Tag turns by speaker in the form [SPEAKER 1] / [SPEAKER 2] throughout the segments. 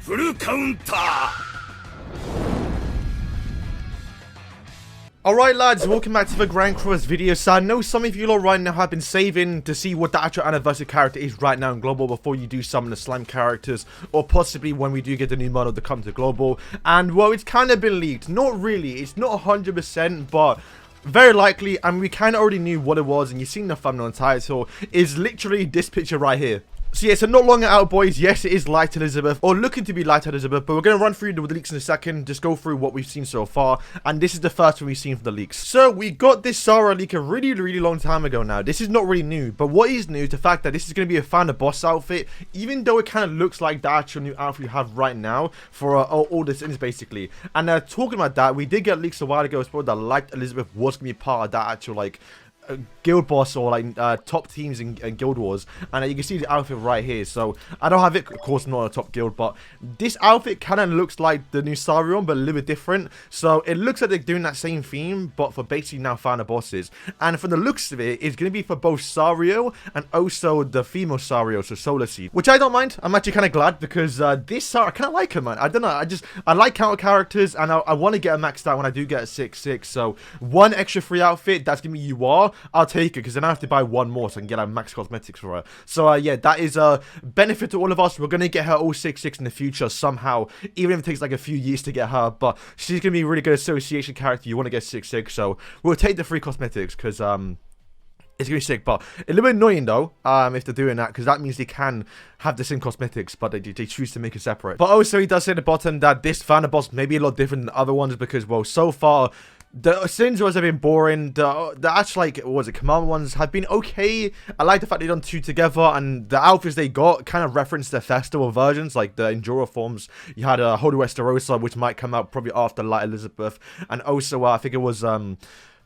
[SPEAKER 1] フルカウンター
[SPEAKER 2] Alright lads, welcome back to the Grand Cross video. So I know some of you lot right now have been saving to see what the actual anniversary character is right now in Global before you do summon the slime characters, or possibly when we do get the new model to come to Global. And well, it's kind of been leaked. Not really, it's not 100%, but very likely, and we kind of already knew what it was, and you've seen the thumbnail and title, is literally this picture right here. So yeah, so not longer out, boys. Yes, it is Light Elizabeth, or looking to be Light Elizabeth, but we're going to run through the leaks in a second, just go through what we've seen so far, and this is the first one we've seen from the leaks. So we got this Sarah leak a really long time ago now. This is not really new, but what is new is the fact that this is going to be a Final Boss outfit, even though it kind of looks like the actual new outfit you have right now for all the skins basically. And talking about that, we did get leaks a while ago as well that Light Elizabeth was going to be part of that actual like guild boss or like top teams in guild wars, and you can see the outfit right here. So I don't have it, of course, not a top guild, but this outfit kind of looks like the new Sarion but a little bit different. So it looks like they're doing that same theme but for basically now Final Bosses, and for the looks of it, it's going to be for both Sario and also the female Sario, so Solar Seed, which I don't mind. I'm actually kind of glad because this Sarah, I kind of like her, man. I don't know, I like counter characters, and I want to get her maxed out when I do get a 6/6. So one extra free outfit that's gonna be UR, I'll take it, because then I have to buy one more so I can get our max cosmetics for her. So yeah, that is a benefit to all of us. We're going to get her all 6/6 in the future somehow, even if it takes like a few years to get her, but she's going to be a really good association character. You want to get 6/6, so we'll take the free cosmetics, because it's going to be sick. But a little bit annoying though, if they're doing that, because that means they can have the same cosmetics, but they choose to make it separate. But also, he does say at the bottom that this Final Boss may be a lot different than other ones, because, well, so far the Sins ones have been boring. The actual, like, what was it, Command ones have been okay. I like the fact they done two together, and the outfits they got kind of reference the festival versions, like the Enduro forms. You had a Holy Westerosa, which might come out probably after Light Elizabeth, and also I think it was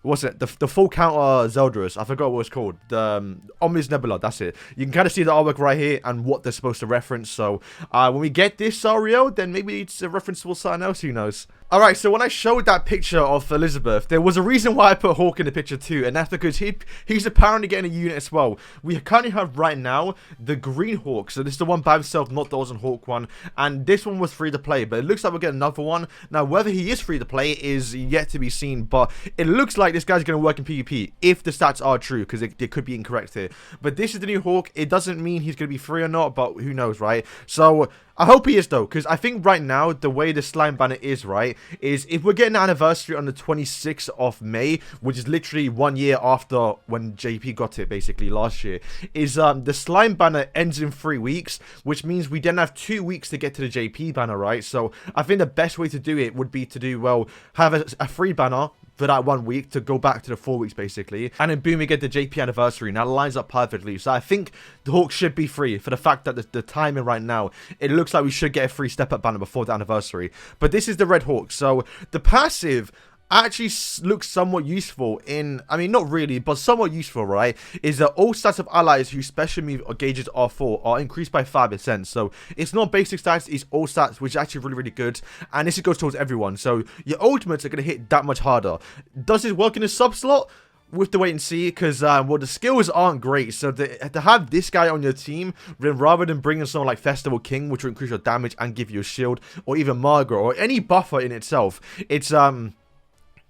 [SPEAKER 2] what's it? The full counter Zeldris. I forgot what it's called. The Omnis Nebula. That's it. You can kind of see the artwork right here and what they're supposed to reference. So when we get this Sario, then maybe it's a reference to something else. Who knows? Alright, so when I showed that picture of Elizabeth, there was a reason why I put Hawk in the picture too, and that's because he's apparently getting a unit as well. We currently have right now the Green Hawk, so this is the one by himself, not the Ozen Hawk one, and this one was free to play, but it looks like we'll get another one. Now, whether he is free to play is yet to be seen, but it looks like this guy's going to work in PvP, if the stats are true, because it could be incorrect here. But this is the new Hawk. It doesn't mean he's going to be free or not, but who knows, right? So I hope he is though, because I think right now the way the slime banner is, right, is if we're getting an anniversary on the 26th of May, which is literally 1 year after when JP got it, basically last year, is the slime banner ends in 3 weeks, which means we then have 2 weeks to get to the JP banner, right? So I think the best way to do it would be to do, well, have a free banner for that 1 week to go back to the 4 weeks basically, and then boom, we get the JP anniversary, and that lines up perfectly. So I think the Hawk should be free for the fact that the timing right now, it looks like we should get a free step up banner before the anniversary. But this is the Red Hawk, so the passive actually looks somewhat useful in, I mean, not really, but somewhat useful, right? Is that all stats of allies whose special move or gauges are 4 are increased by 5%. So it's not basic stats, it's all stats, which is actually really good. And this goes towards everyone. So your ultimates are going to hit that much harder. Does it work in a sub slot? We have to wait and see, because well, the skills aren't great. So to have this guy on your team, rather than bringing someone like Festival King, which will increase your damage and give you a shield, or even Margaret, or any buffer in itself, it's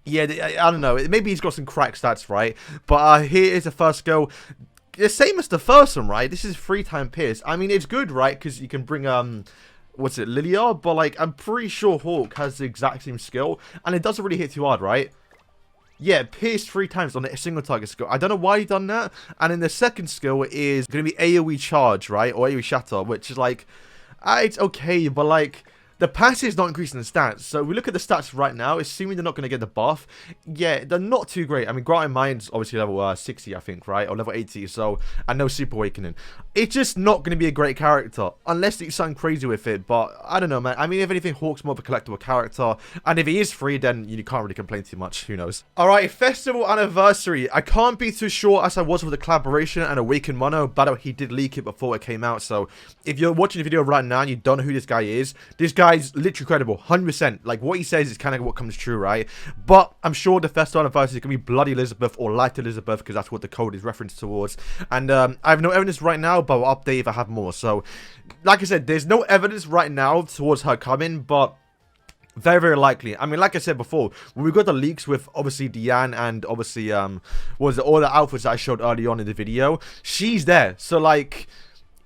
[SPEAKER 2] yeah, I don't know. Maybe he's got some crack stats, right? But here is the first skill. The same as the first one, right? This is 3-time Pierce. I mean, it's good, right? Because you can bring, what's it, Lilia? But, like, I'm pretty sure Hawk has the exact same skill. And it doesn't really hit too hard, right? Yeah, Pierce 3 times on a single target skill. I don't know why he done that. And then the second skill is going to be AoE Charge, right? Or AoE Shatter, which is, like, it's okay, but, like, the passive is not increasing the stats. So we look at the stats right now, assuming they're not going to get the buff. Yeah, they're not too great. I mean, Granted Mind's obviously level 60, I think, right? Or level 80, so, and no Super Awakening. It's just not going to be a great character, unless they do something crazy with it. But, I don't know, man. I mean, if anything, Hawk's more of a collectible character. And if he is free, then you can't really complain too much. Who knows? Alright, Festival Anniversary. I can't be too sure as I was with the collaboration and Awakened Mono, but he did leak it before it came out. So, if you're watching the video right now and you don't know who this guy is guy's literally credible, 100%. Like, what he says is kind of what comes true, right? But I'm sure the first anniversary is going to be Bloody Elizabeth or Light Elizabeth, because that's what the code is referenced towards. And I have no evidence right now, but I'll update if I have more. So, like I said, there's no evidence right now towards her coming, but very, very likely. I mean, like I said before, when we got the leaks with, obviously, Diane and, obviously, what was it, all the outfits that I showed early on in the video, she's there. So, like,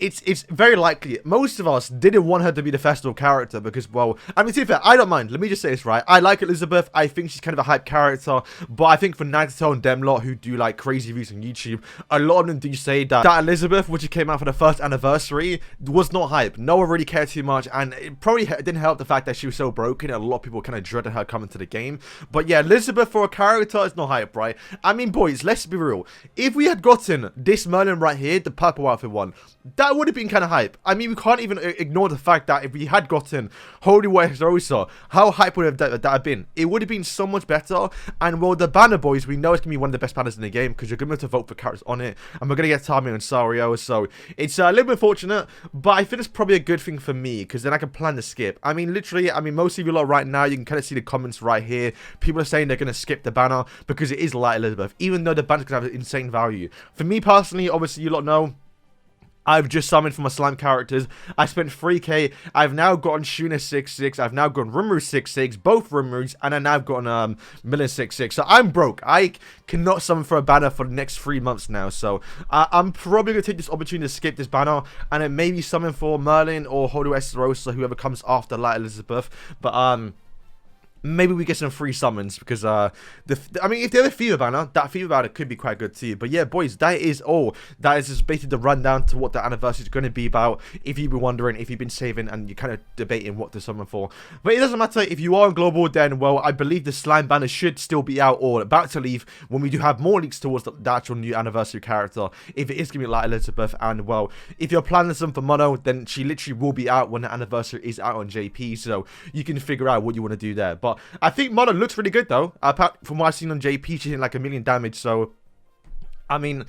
[SPEAKER 2] it's very likely. Most of us didn't want her to be the festival character because, well, I mean, to be fair, I don't mind. Let me just say this, right? I like Elizabeth. I think she's kind of a hype character. But I think for Nagito and them lot who do, like, crazy views on YouTube, a lot of them do say that Elizabeth, which came out for the first anniversary, was not hype. No one really cared too much. And it probably didn't help the fact that she was so broken. And a lot of people kind of dreaded her coming to the game. But yeah, Elizabeth for a character is not hype, right? I mean, boys, let's be real. If we had gotten this Merlin right here, the purple outfit one, that would have been kind of hype. I mean, we can't even ignore the fact that if we had gotten Holy West Rosa, how hype would that have been? It would have been so much better. And, well, the banner, boys, we know it's going to be one of the best banners in the game because you're going to be able to vote for characters on it. And we're going to get Tami and Sario. So, it's a little bit fortunate, but I think it's probably a good thing for me because then I can plan to skip. I mean, literally, most of you lot right now, you can kind of see the comments right here. People are saying they're going to skip the banner because it is Light Elizabeth, even though the banner's going to have insane value. For me, personally, obviously, you lot know, I've just summoned for my slime characters. I spent 3k. I've now gotten Shuna 6-6. I've now gotten Rimuru 6-6. Both Rimurus. And I've now gotten Millen 6-6. So I'm broke. I cannot summon for a banner for the next 3 months now. So I'm probably going to take this opportunity to skip this banner. And then maybe summon for Merlin or Holy Esterosa, whoever comes after Light Elizabeth. But maybe we get some free summons because, I mean, if they have a Fever banner, that Fever banner could be quite good too. But yeah, boys, that is all. That is just basically the rundown to what the anniversary is going to be about. If you've been wondering, if you've been saving and you're kind of debating what to summon for. But it doesn't matter. If you are on Global, then, well, I believe the slime banner should still be out or about to leave when we do have more leaks towards the actual new anniversary character. If it is going to be like Elizabeth. And, well, if you're planning some for Mono, then she literally will be out when the anniversary is out on JP. So you can figure out what you want to do there. But I think Mono looks really good though. Apart from what I've seen on JP, she's hitting like 1 million damage. So, I mean,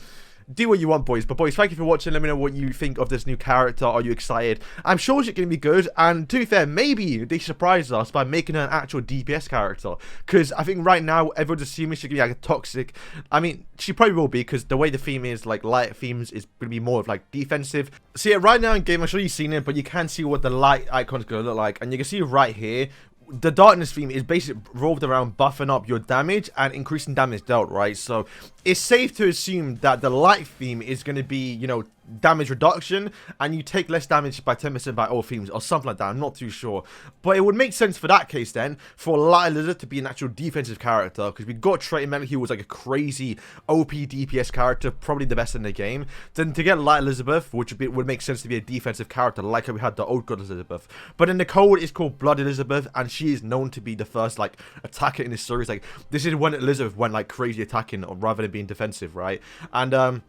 [SPEAKER 2] do what you want, boys. But, boys, thank you for watching. Let me know what you think of this new character. Are you excited? I'm sure she's going to be good. And to be fair, maybe they surprise us by making her an actual DPS character. Because I think right now, everyone's assuming she's going to be like a toxic. I mean, she probably will be because the way the theme is, like, light themes is going to be more of, like, defensive. So, yeah, right now in game, I'm sure you've seen it, but you can see what the light icon is going to look like. And you can see right here, the darkness theme is basically revolved around buffing up your damage and increasing damage dealt, right? So it's safe to assume that the light theme is going to be, you know, damage reduction, and you take less damage by 10% by all themes or something like that. I'm not too sure, but it would make sense for that case then for Light Lizard to be an actual defensive character, because we got Trey Metal, who was like a crazy OP DPS character, probably the best in the game. Then to get Light Elizabeth, which would make sense to be a defensive character, like how we had the old God Elizabeth. But then the code is called Blood Elizabeth, and she is known to be the first like attacker in this series. Like, this is when Elizabeth went like crazy attacking rather than being defensive, right? And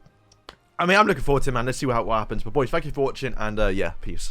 [SPEAKER 2] I mean, I'm looking forward to it, man. Let's see what happens. But, boys, thank you for watching, and yeah, peace.